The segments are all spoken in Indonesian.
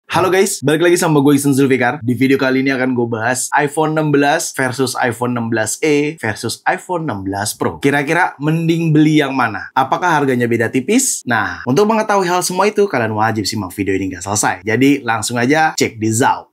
Halo guys, balik lagi sama gue Isan Zulfikar. Di video kali ini akan gue bahas iPhone 16 versus iPhone 16e versus iPhone 16 Pro. Kira-kira mending beli yang mana? Apakah harganya beda tipis? Nah, untuk mengetahui hal semua itu, kalian wajib simak video ini nggak selesai. Jadi langsung aja cek this out.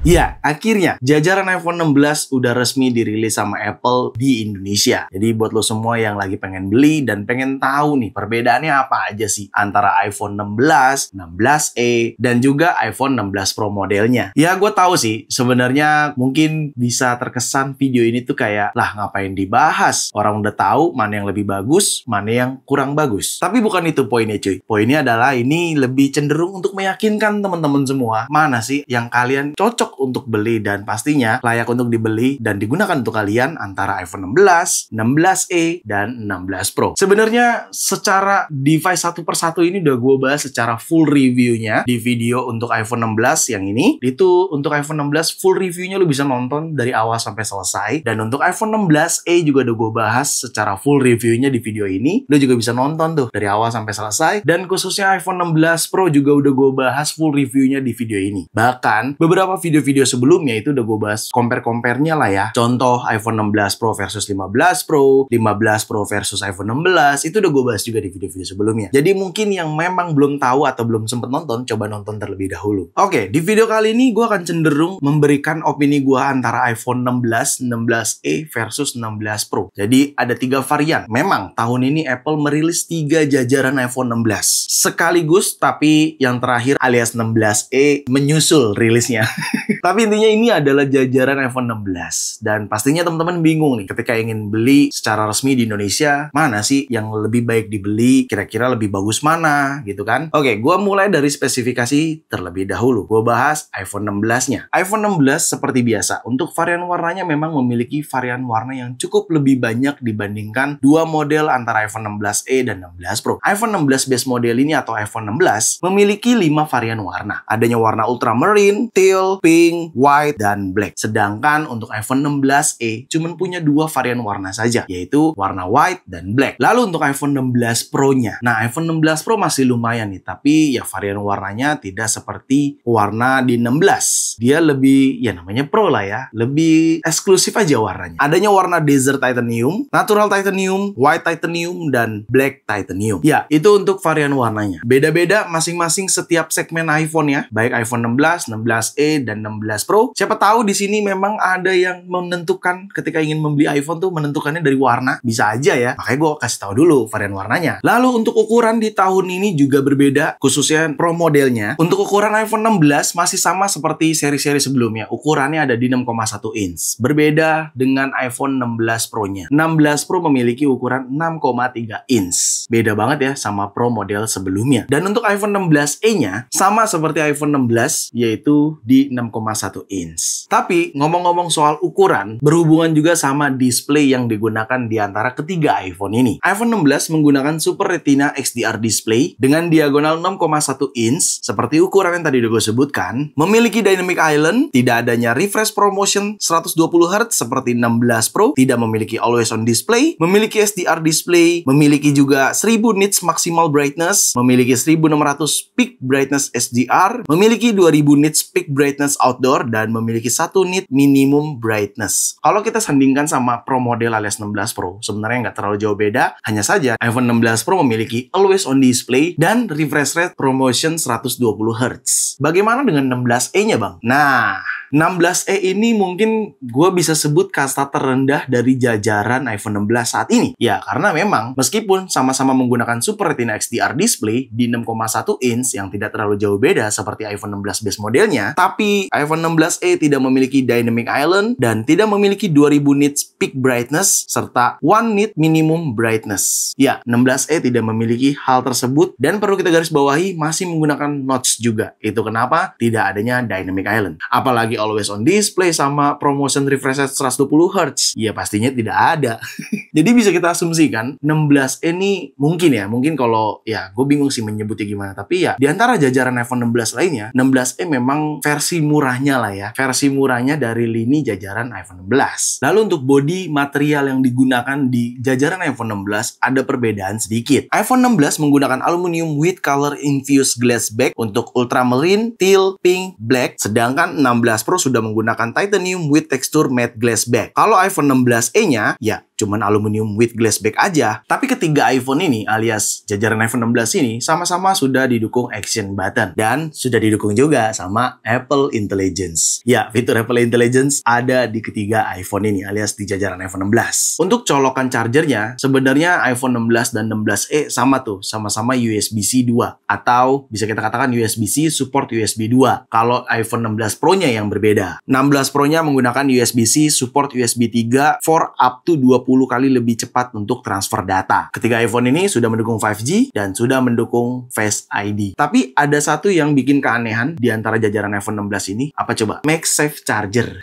Ya, akhirnya jajaran iPhone 16 udah resmi dirilis sama Apple di Indonesia. Jadi buat lo semua yang lagi pengen beli dan pengen tahu nih perbedaannya apa aja sih antara iPhone 16, 16e, dan juga iPhone 16 Pro modelnya. Ya, gue tahu sih sebenarnya mungkin bisa terkesan video ini tuh kayak, lah ngapain dibahas? Orang udah tahu mana yang lebih bagus, mana yang kurang bagus. Tapi bukan itu poinnya cuy. Poinnya adalah ini lebih cenderung untuk meyakinkan teman-teman semua mana sih yang kalian cocok untuk beli dan pastinya layak untuk dibeli dan digunakan untuk kalian antara iPhone 16, 16e, dan 16 Pro. Sebenarnya secara device satu persatu ini udah gue bahas secara full reviewnya di video untuk iPhone 16 yang ini. Itu untuk iPhone 16 full reviewnya lu bisa nonton dari awal sampai selesai. Dan untuk iPhone 16e juga udah gue bahas secara full reviewnya di video ini. Lu juga bisa nonton tuh dari awal sampai selesai. Dan khususnya iPhone 16 Pro juga udah gue bahas full reviewnya di video ini. Bahkan beberapa video sebelumnya itu udah gue bahas compare-nya lah ya. Contoh iPhone 16 Pro versus 15 Pro, 15 Pro versus iPhone 16, itu udah gue bahas juga di video-video sebelumnya. Jadi mungkin yang memang belum tahu atau belum sempat nonton, coba nonton terlebih dahulu. Oke, di video kali ini gue akan cenderung memberikan opini gue antara iPhone 16, 16e versus 16 Pro. Jadi ada 3 varian. Memang tahun ini Apple merilis 3 jajaran iPhone 16 sekaligus, tapi yang terakhir alias 16e menyusul rilisnya. Tapi intinya ini adalah jajaran iPhone 16. Dan pastinya teman-teman bingung nih ketika ingin beli secara resmi di Indonesia, mana sih yang lebih baik dibeli, kira-kira lebih bagus mana, gitu kan? Oke, gue mulai dari spesifikasi terlebih dahulu. Gue bahas iPhone 16-nya. iPhone 16 seperti biasa, untuk varian warnanya memang memiliki varian warna yang cukup lebih banyak dibandingkan dua model antara iPhone 16e dan 16 Pro. iPhone 16 base model ini atau iPhone 16 memiliki 5 varian warna. Adanya warna ultramarine, teal, pink, white, dan black. Sedangkan untuk iPhone 16e cuma punya 2 varian warna saja, yaitu warna white dan black. Lalu untuk iPhone 16 Pro-nya, nah iPhone 16 Pro masih lumayan nih, tapi ya varian warnanya tidak seperti warna di 16. Dia lebih, ya namanya Pro lah ya, lebih eksklusif aja warnanya. Adanya warna desert titanium, natural titanium, white titanium, dan black titanium. Ya, itu untuk varian warnanya. Beda-beda masing-masing setiap segmen iPhone ya, baik iPhone 16, 16e, dan 16 Pro. Siapa tahu di sini memang ada yang menentukan ketika ingin membeli iPhone tuh menentukannya dari warna. Bisa aja ya. Makanya gue kasih tahu dulu varian warnanya. Lalu untuk ukuran di tahun ini juga berbeda, khususnya Pro modelnya. Untuk ukuran iPhone 16 masih sama seperti seri-seri sebelumnya. Ukurannya ada di 6,1 inch. Berbeda dengan iPhone 16 Pro-nya. 16 Pro memiliki ukuran 6,3 inch. Beda banget ya sama Pro model sebelumnya. Dan untuk iPhone 16e-nya sama seperti iPhone 16, yaitu di 6,1 inch. Tapi ngomong-ngomong soal ukuran, berhubungan juga sama display yang digunakan di antara ketiga iPhone ini. iPhone 16 menggunakan Super Retina XDR display dengan diagonal 6,1 inch seperti ukuran yang tadi udah gue sebutkan. Memiliki Dynamic Island, tidak adanya refresh promotion 120 Hz seperti 16 Pro, tidak memiliki always on display, memiliki SDR display, memiliki juga 1000 nits maximal brightness, memiliki 1600 peak brightness SDR, memiliki 2000 nits peak brightness outdoor, dan memiliki 1 nit minimum brightness. Kalau kita sandingkan sama Pro model alias 16 Pro, sebenarnya nggak terlalu jauh beda. Hanya saja iPhone 16 Pro memiliki always on display dan refresh rate promotion 120 Hz. Bagaimana dengan 16e-nya bang? Nah, 16e ini mungkin gue bisa sebut kasta terendah dari jajaran iPhone 16 saat ini. Ya, karena memang meskipun sama-sama menggunakan Super Retina XDR display di 6,1 inch yang tidak terlalu jauh beda seperti iPhone 16 base modelnya, tapi iPhone 16e tidak memiliki Dynamic Island dan tidak memiliki 2000 nits peak brightness serta 1 nit minimum brightness. Ya, 16e tidak memiliki hal tersebut dan perlu kita garis bawahi masih menggunakan notch juga. Itu kenapa tidak adanya Dynamic Island. Apalagi always on display sama promotion refresh rate 120 Hz. Ya pastinya tidak ada. Jadi bisa kita asumsikan 16e ini mungkin kalau ya gue bingung sih menyebutnya gimana, tapi ya di antara jajaran iPhone 16 lainnya, 16e memang versi murahnya lah ya, versi murahnya dari lini jajaran iPhone 16. Lalu untuk bodi material yang digunakan di jajaran iPhone 16 ada perbedaan sedikit. iPhone 16 menggunakan aluminium with color infused glass back untuk ultramarine, teal, pink, black, sedangkan 16 Pro sudah menggunakan titanium with texture matte glass back. Kalau iPhone 16e-nya ya cuman aluminium with glass back aja. Tapi ketiga iPhone ini alias jajaran iPhone 16 ini sama-sama sudah didukung action button dan sudah didukung juga sama Apple Intelligence. Ya, fitur Apple Intelligence ada di ketiga iPhone ini alias di jajaran iPhone 16. Untuk colokan chargernya, sebenarnya iPhone 16 dan 16e sama tuh, sama-sama USB-C 2 atau bisa kita katakan USB-C support USB 2. Kalau iPhone 16 Pro-nya yang berbeda. 16 Pro-nya menggunakan USB-C support USB 3 for up to 20 kali lebih cepat untuk transfer data. Ketiga iPhone ini sudah mendukung 5G dan sudah mendukung Face ID. Tapi ada satu yang bikin keanehan di antara jajaran iPhone 16 ini. Apa coba? MagSafe Charger.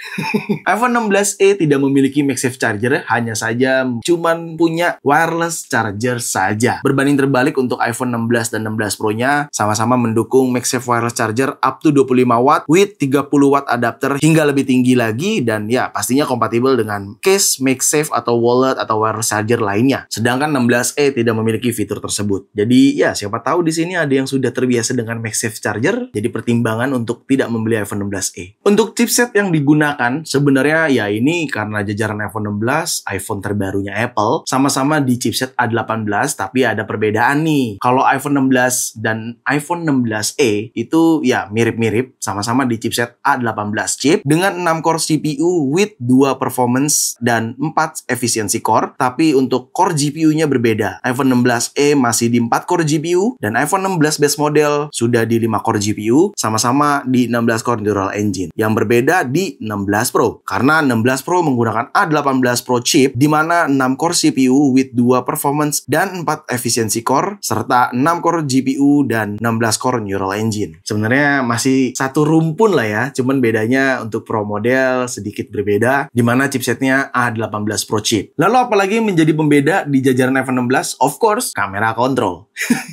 iPhone 16e tidak memiliki MagSafe Charger, hanya saja cuman punya wireless charger saja. Berbanding terbalik untuk iPhone 16 dan 16 Pro-nya sama-sama mendukung MagSafe wireless charger up to 25 watt with 30 watt adapter hingga lebih tinggi lagi, dan ya pastinya kompatibel dengan case MagSafe atau wallet atau wireless charger lainnya. Sedangkan 16e tidak memiliki fitur tersebut. Jadi ya siapa tahu di sini ada yang sudah terbiasa dengan MagSafe charger, jadi pertimbangan untuk tidak membeli iPhone 16e. Untuk chipset yang digunakan sebenarnya ya ini karena jajaran iPhone 16, iPhone terbarunya Apple, sama-sama di chipset A18, tapi ada perbedaan nih. Kalau iPhone 16 dan iPhone 16e itu ya mirip-mirip, sama-sama di chipset A18 chip dengan 6 core CPU with 2 performance dan 4 efisiensi core, tapi untuk core GPU-nya berbeda. iPhone 16e masih di 4 core GPU dan iPhone 16 base model sudah di 5 core GPU, sama-sama di 16 core Neural Engine. Yang berbeda di 16 Pro, karena 16 Pro menggunakan A18 Pro chip di mana 6 core CPU with 2 performance dan 4 efisiensi core serta 6 core GPU dan 16 core Neural Engine. Sebenarnya masih satu rumpun lah ya, cuman bedanya untuk Pro model sedikit berbeda di mana chipsetnya A18 Pro chip. Lalu apalagi yang menjadi pembeda di jajaran iPhone 16? Of course, kamera kontrol.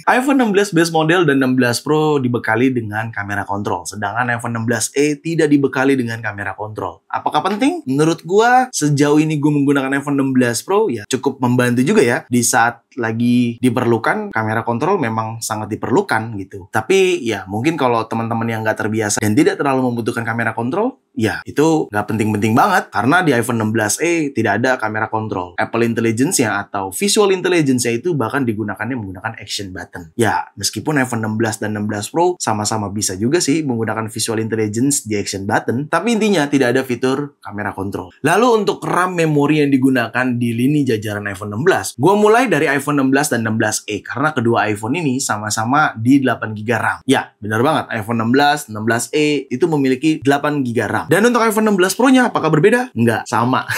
iPhone 16 base model dan 16 Pro dibekali dengan kamera kontrol, sedangkan iPhone 16e tidak dibekali dengan kamera kontrol. Apakah penting? Menurut gua, sejauh ini gue menggunakan iPhone 16 Pro ya cukup membantu juga ya. Di saat lagi diperlukan, kamera kontrol memang sangat diperlukan gitu. Tapi ya mungkin kalau teman-teman yang nggak terbiasa dan tidak terlalu membutuhkan kamera kontrol, ya itu nggak penting-penting banget karena di iPhone 16e tidak ada kamera kontrol. Apple Intelligence-nya atau Visual Intelligence-nya itu bahkan digunakannya menggunakan action button. Ya, meskipun iPhone 16 dan 16 Pro sama-sama bisa juga sih menggunakan Visual Intelligence di action button, tapi intinya tidak ada fitur kamera kontrol. Lalu untuk RAM memori yang digunakan di lini jajaran iPhone 16, gue mulai dari iPhone 16 dan 16e karena kedua iPhone ini sama-sama di 8GB RAM. Ya, benar banget, iPhone 16, 16e itu memiliki 8GB RAM. Dan untuk iPhone 16 Pro-nya apakah berbeda? Enggak, sama.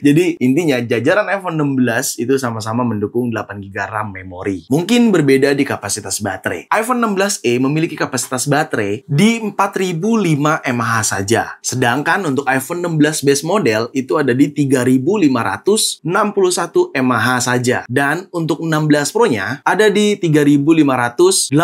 Jadi intinya jajaran iPhone 16 itu sama-sama mendukung 8GB RAM memori. Mungkin berbeda di kapasitas baterai. iPhone 16e memiliki kapasitas baterai di 4005 mAh saja. Sedangkan untuk iPhone 16 base model itu ada di 3561 mAh saja. Dan untuk 16 Pro-nya ada di 3582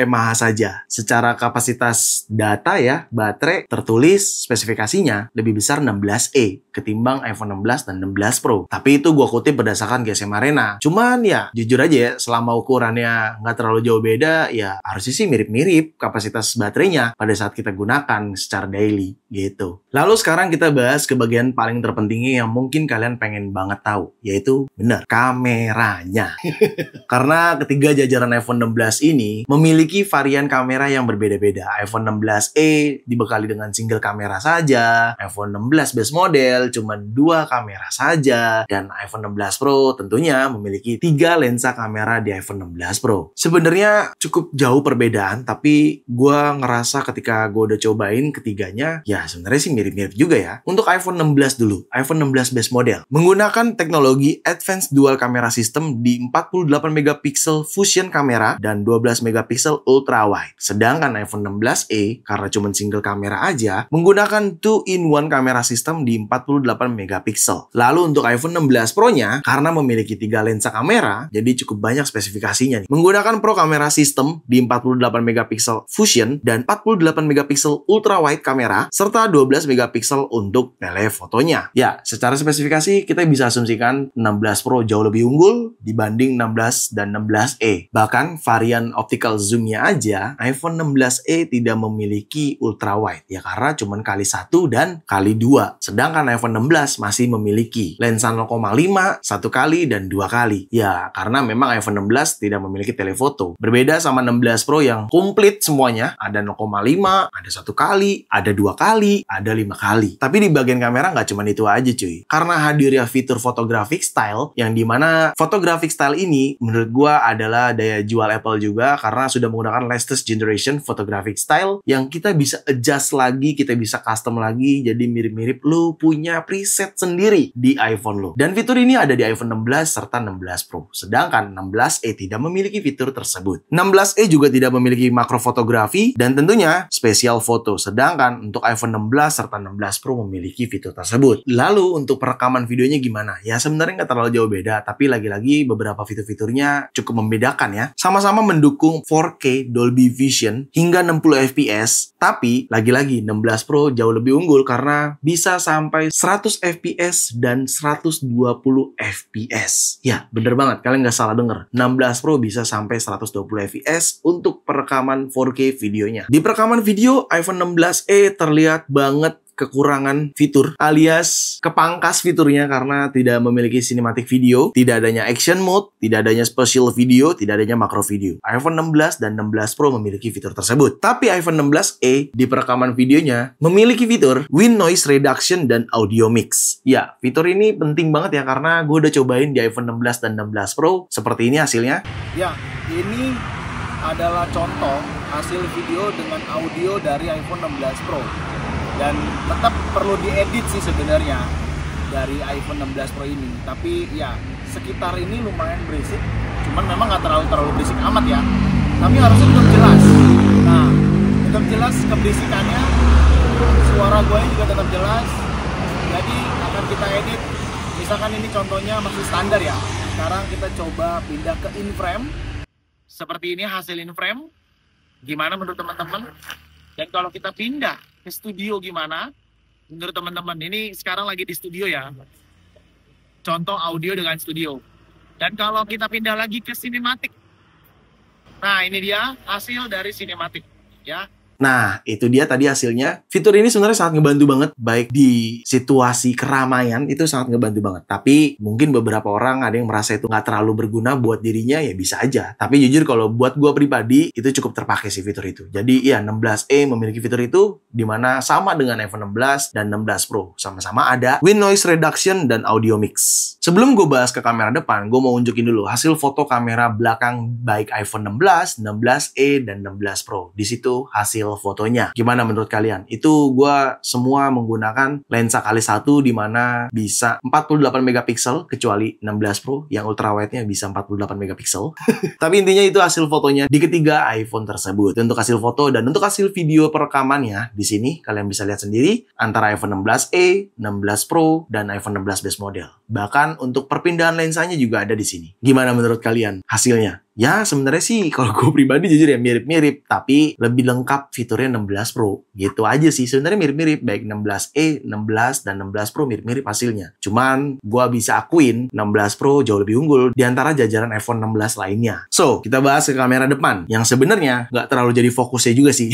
mAh saja. Secara kapasitas data ya, baterai tertulis spesifikasinya lebih besar 16e ketimbang iPhone 16 dan 16 Pro. Tapi itu gua kutip berdasarkan GSM Arena. Cuman ya jujur aja ya, selama ukurannya nggak terlalu jauh beda, ya harusnya sih mirip-mirip kapasitas baterainya pada saat kita gunakan secara daily gitu. Lalu sekarang kita bahas ke bagian paling terpentingnya yang mungkin kalian pengen banget tahu, yaitu benar, kameranya. Karena ketiga jajaran iPhone 16 ini memiliki varian kamera yang berbeda-beda. iPhone 16e dibekali dengan single kamera saja, iPhone 16 base model cuma 2 kamera saja, dan iPhone 16 Pro tentunya memiliki 3 lensa kamera di iPhone 16 Pro. Sebenarnya cukup jauh perbedaan, tapi gue ngerasa ketika gue udah cobain ketiganya, ya sebenarnya sih mirip-mirip juga ya. Untuk iPhone 16 dulu, iPhone 16 base model menggunakan teknologi Advanced Dual Camera System di 48MP Fusion kamera dan 12MP Ultra Wide. Sedangkan iPhone 16e karena cuma single kamera aja, menggunakan 2-in-1 kamera sistem di 48 megapiksel. Lalu untuk iPhone 16 Pro-nya, karena memiliki 3 lensa kamera, jadi cukup banyak spesifikasinya nih. Menggunakan Pro kamera sistem di 48 megapiksel Fusion dan 48 megapiksel ultra wide kamera, serta 12 megapiksel untuk telefotonya. Ya, secara spesifikasi kita bisa asumsikan 16 Pro jauh lebih unggul dibanding 16 dan 16e. Bahkan varian optical zoom-nya aja, iPhone 16e tidak memiliki ultra wide. Ya karena cuma kali 1 dan kali 2. Sedangkan iPhone 16 masih memiliki lensa 0,5, 1 kali, dan 2 kali. Ya karena memang iPhone 16 tidak memiliki telefoto. Berbeda sama 16 Pro yang komplit semuanya. Ada 0,5, ada 1 kali, ada 2 kali, ada 5 kali. Tapi di bagian kamera nggak cuma itu aja cuy. Karena hadirnya fitur photographic style, yang dimana photographic style ini menurut gua adalah daya jual Apple juga karena sudah menggunakan latest generation photographic style yang kita bisa adjust lagi, kita bisa custom lagi, jadi mirip-mirip lu punya preset sendiri di iPhone lu. Dan fitur ini ada di iPhone 16 serta 16 Pro. Sedangkan 16e tidak memiliki fitur tersebut. 16e juga tidak memiliki makro fotografi dan tentunya spesial foto. Sedangkan untuk iPhone 16 serta 16 Pro memiliki fitur tersebut. Lalu untuk perekaman videonya gimana? Ya sebenarnya nggak terlalu jauh beda, tapi lagi-lagi beberapa fitur-fiturnya cukup membedakan ya. Sama-sama mendukung 4K Dolby Vision hingga 60 fps, tapi lagi-lagi 16 Pro jauh lebih unggul karena bisa sampai 100 fps dan 120 fps. Ya, bener banget, kalian nggak salah denger. 16 Pro bisa sampai 120 fps untuk perekaman 4K videonya. Di perekaman video, iPhone 16e terlihat banget kekurangan fitur alias kepangkas fiturnya karena tidak memiliki cinematic video, tidak adanya action mode, tidak adanya special video, tidak adanya macro video. iPhone 16 dan 16 Pro memiliki fitur tersebut. Tapi iPhone 16e di perekaman videonya memiliki fitur Wind Noise Reduction dan Audio Mix. Ya, fitur ini penting banget ya karena gue udah cobain di iPhone 16 dan 16 Pro. Seperti ini hasilnya. Ya, ini adalah contoh hasil video dengan audio dari iPhone 16 Pro. Dan tetap perlu diedit sih sebenarnya dari iPhone 16 Pro ini. Tapi ya sekitar ini lumayan berisik. Cuman memang nggak terlalu berisik amat ya. Tapi harusnya tetap jelas. Nah, tetap jelas keberisikannya. Suara gue juga tetap jelas. Jadi akan kita edit. Misalkan ini contohnya masih standar ya. Sekarang kita coba pindah ke in frame. Seperti ini hasil in frame. Gimana menurut teman-teman? Dan kalau kita pindah ke studio gimana? Menurut teman-teman, ini sekarang lagi di studio ya. Contoh audio dengan studio. Dan kalau kita pindah lagi ke sinematik. Nah, ini dia hasil dari sinematik ya. Nah, itu dia tadi hasilnya. Fitur ini sebenarnya sangat ngebantu banget, baik di situasi keramaian, itu sangat ngebantu banget. Tapi mungkin beberapa orang ada yang merasa itu nggak terlalu berguna buat dirinya, ya bisa aja. Tapi jujur kalau buat gue pribadi, itu cukup terpakai sih fitur itu. Jadi ya 16e memiliki fitur itu, dimana sama dengan iPhone 16 dan 16 Pro. Sama-sama ada Wind Noise Reduction dan Audio Mix. Sebelum gue bahas ke kamera depan, gue mau unjukin dulu hasil foto kamera belakang baik iPhone 16, 16e, dan 16 Pro. Di situ hasil fotonya. Gimana menurut kalian? Itu gue semua menggunakan lensa kali 1 di mana bisa 48 megapiksel kecuali 16 Pro yang ultra wide-nya bisa 48 megapiksel. Tapi intinya itu hasil fotonya di ketiga iPhone tersebut. Untuk hasil foto dan untuk hasil video perekamannya di sini kalian bisa lihat sendiri antara iPhone 16e, 16 Pro, dan iPhone 16 base model. Bahkan untuk perpindahan lensanya juga ada di sini. Gimana menurut kalian hasilnya? Ya sebenarnya sih kalau gue pribadi jujur ya mirip-mirip, tapi lebih lengkap fiturnya 16 Pro. Gitu aja sih, sebenarnya mirip-mirip, baik 16e, 16 dan 16 Pro mirip-mirip hasilnya. Cuman gue bisa akuin 16 Pro jauh lebih unggul di antara jajaran iPhone 16 lainnya. So, kita bahas ke kamera depan yang sebenarnya nggak terlalu jadi fokusnya juga sih.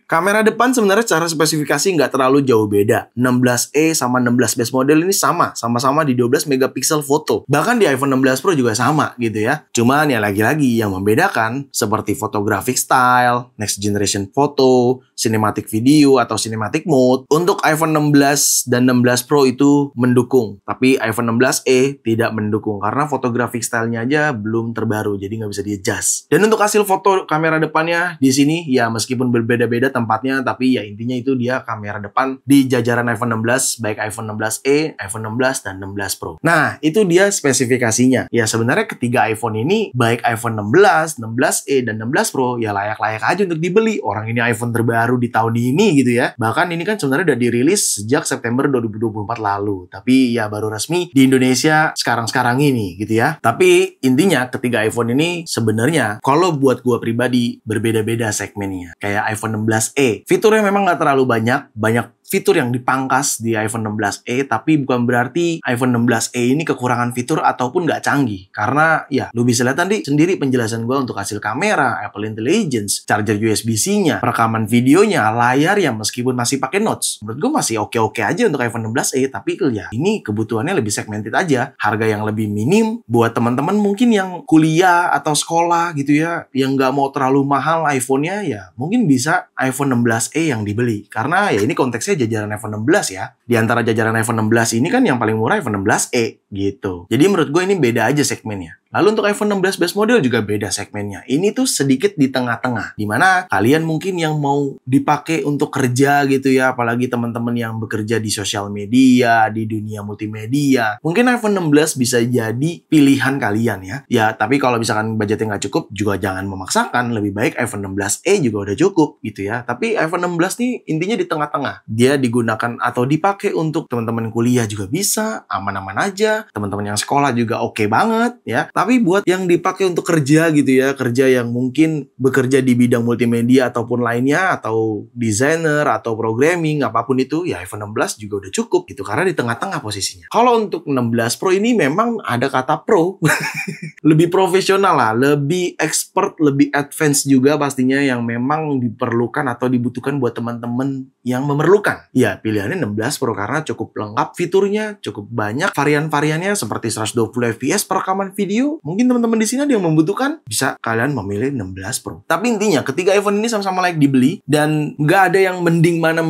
Kamera depan sebenarnya secara spesifikasi nggak terlalu jauh beda. 16e sama 16 base model ini sama-sama di 12 megapiksel foto. Bahkan di iPhone 16 Pro juga sama gitu ya. Cuman ya lagi-lagi yang membedakan seperti photographic style, next generation photo, cinematic video atau cinematic mode. Untuk iPhone 16 dan 16 Pro itu mendukung, tapi iPhone 16e tidak mendukung karena photographic style-nya aja belum terbaru, jadi nggak bisa di-adjust. Dan untuk hasil foto kamera depannya di sini ya meskipun berbeda-beda tempatnya, tapi ya intinya itu dia kamera depan di jajaran iPhone 16, baik iPhone 16e, iPhone 16, dan 16 Pro. Nah, itu dia spesifikasinya. Ya sebenarnya ketiga iPhone ini, baik iPhone 16, 16e, dan 16 Pro, ya layak-layak aja untuk dibeli. Orang ini iPhone terbaru di tahun ini gitu ya. Bahkan ini kan sebenarnya udah dirilis sejak September 2024 lalu. Tapi ya baru resmi di Indonesia sekarang-sekarang ini gitu ya. Tapi intinya ketiga iPhone ini sebenarnya kalau buat gua pribadi berbeda-beda segmennya. Kayak iPhone 16e, fiturnya memang nggak terlalu banyak fitur yang dipangkas di iPhone 16e, tapi bukan berarti iPhone 16e ini kekurangan fitur ataupun nggak canggih. Karena ya, lu bisa lihat tadi sendiri penjelasan gue untuk hasil kamera, Apple Intelligence, charger USB-C-nya, perekaman videonya, layar yang meskipun masih pakai notch. Menurut gue masih oke-oke aja untuk iPhone 16e, tapi ya ini kebutuhannya lebih segmented aja. Harga yang lebih minim buat teman-teman mungkin yang kuliah atau sekolah gitu ya, yang nggak mau terlalu mahal iPhone-nya, ya mungkin bisa iPhone 16e yang dibeli. Karena ya ini konteksnya jajaran iPhone 16 ya. Di antara jajaran iPhone 16 ini kan yang paling murah iPhone 16e gitu. Jadi menurut gue ini beda aja segmennya. Lalu untuk iPhone 16 base model juga beda segmennya. Ini tuh sedikit di tengah-tengah. Dimana kalian mungkin yang mau dipakai untuk kerja gitu ya. Apalagi teman-teman yang bekerja di sosial media, di dunia multimedia. Mungkin iPhone 16 bisa jadi pilihan kalian ya. Ya, tapi kalau misalkan budgetnya nggak cukup, juga jangan memaksakan. Lebih baik iPhone 16e juga udah cukup gitu ya. Tapi iPhone 16 nih intinya di tengah-tengah. Dia digunakan atau dipakai untuk teman-teman kuliah juga bisa. Aman-aman aja. Teman-teman yang sekolah juga oke banget ya. Tapi buat yang dipakai untuk kerja gitu ya, kerja yang mungkin bekerja di bidang multimedia ataupun lainnya, atau desainer, atau programming, apapun itu, ya iPhone 16 juga udah cukup gitu, karena di tengah-tengah posisinya. Kalau untuk 16 Pro ini memang ada kata Pro, lebih profesional lah, lebih expert, lebih advance juga pastinya, yang memang diperlukan atau dibutuhkan buat teman-teman yang memerlukan. Ya, pilihannya 16 Pro karena cukup lengkap fiturnya, cukup banyak varian-variannya seperti 120 fps perekaman video. Mungkin teman-teman di sini ada yang membutuhkan, bisa kalian memilih 16 Pro. Tapi intinya ketiga iPhone ini sama-sama layak dibeli dan nggak ada yang mending mana,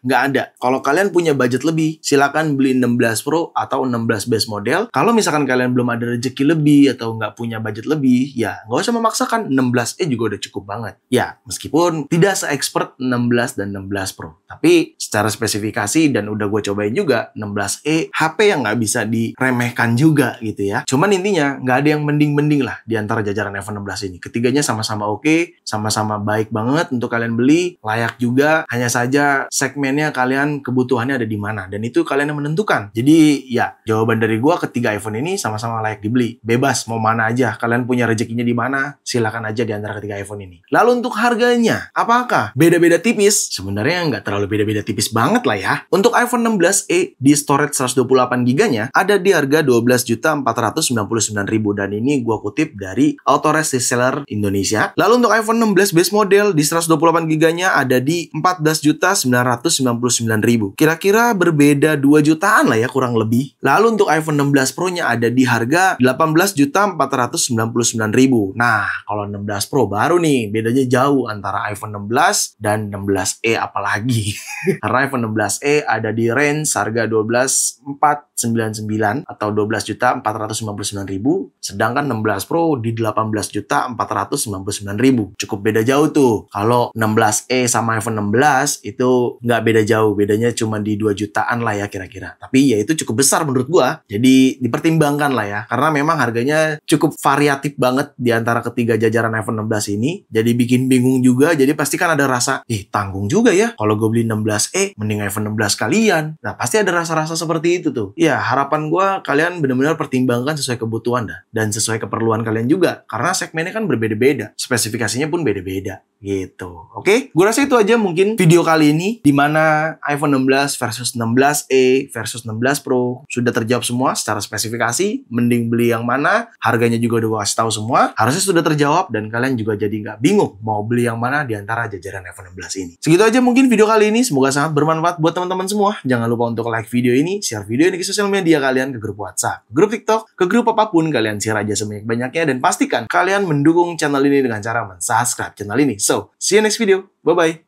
nggak ada. Kalau kalian punya budget lebih, silakan beli 16 Pro atau 16 base model. Kalau misalkan kalian belum ada rezeki lebih atau nggak punya budget lebih, ya nggak usah memaksakan, 16e juga udah cukup banget. Ya, meskipun tidak se-expert 16 dan 16 Pro. Tapi secara spesifikasi dan udah gue cobain juga, 16e HP yang nggak bisa diremehkan juga gitu ya. Cuman intinya nggak ada yang mending-mending lah di antara jajaran iPhone 16 ini. Ketiganya sama-sama oke, sama-sama baik banget untuk kalian beli, layak juga. Hanya saja segmennya kalian kebutuhannya ada di mana, dan itu kalian yang menentukan. Jadi ya, jawaban dari gue, ketiga iPhone ini sama-sama layak dibeli. Bebas mau mana aja, kalian punya rezekinya di mana, silakan aaja di antara ketiga iPhone ini. Lalu untuk harganya, apakah beda-beda tipis? Sebenarnya nggak terlalu beda-beda tipis banget lah ya. Untuk iPhone 16e di storage 128GB-nya ada di harga 12.499.000, dan ini gua kutip dari Authorized Reseller Indonesia. Lalu untuk iPhone 16 base model di 128GB-nya ada di 14.999.000. Kira-kira berbeda 2 jutaan lah ya kurang lebih. Lalu untuk iPhone 16 Pro-nya ada di harga 18.499.000. Nah, kalau 16 Pro baru nih, bedanya jauh antara iPhone 16 dan 16e apalagi. Karena iPhone 16e ada di range harga 12.499 atau 12.499.000, sedangkan 16 Pro di 18.499.000. Cukup beda jauh tuh. Kalau 16e sama iPhone 16 itu nggak beda jauh, bedanya cuma di 2 jutaan lah ya kira-kira. Tapi ya itu cukup besar menurut gua. Jadi dipertimbangkan lah ya, karena memang harganya cukup variatif banget di antara ketiga jajaran iPhone 16 ini. Jadi bikin bingung juga. Jadi pasti kan ada rasa, tanggung juga ya kalau gue beli 16e, mending iPhone 16 kalian. Nah, pasti ada rasa-rasa seperti itu tuh. Ya, harapan gue kalian benar-benar pertimbangkan sesuai kebutuhan dah, dan sesuai keperluan kalian juga. Karena segmennya kan berbeda-beda, spesifikasinya pun beda-beda. Gitu. Oke? Gue rasa itu aja mungkin video kali ini, dimana iPhone 16 versus 16e versus 16 Pro sudah terjawab semua secara spesifikasi, mending beli yang mana, harganya juga udah gue kasih tahu semua, harusnya sudah terjawab, dan kalian juga jadi nggak bingung mau beli yang mana di antara jajaran iPhone 16 ini. Segitu aja mungkin video kali ini, semoga sangat bermanfaat buat teman-teman semua. Jangan lupa untuk like video ini, share video ini ke sosial media kalian, ke grup WhatsApp, grup TikTok, ke grup apapun, kalian share aja sebanyak-banyaknya, dan pastikan kalian mendukung channel ini dengan cara mensubscribe channel ini. So, see you next video. Bye-bye.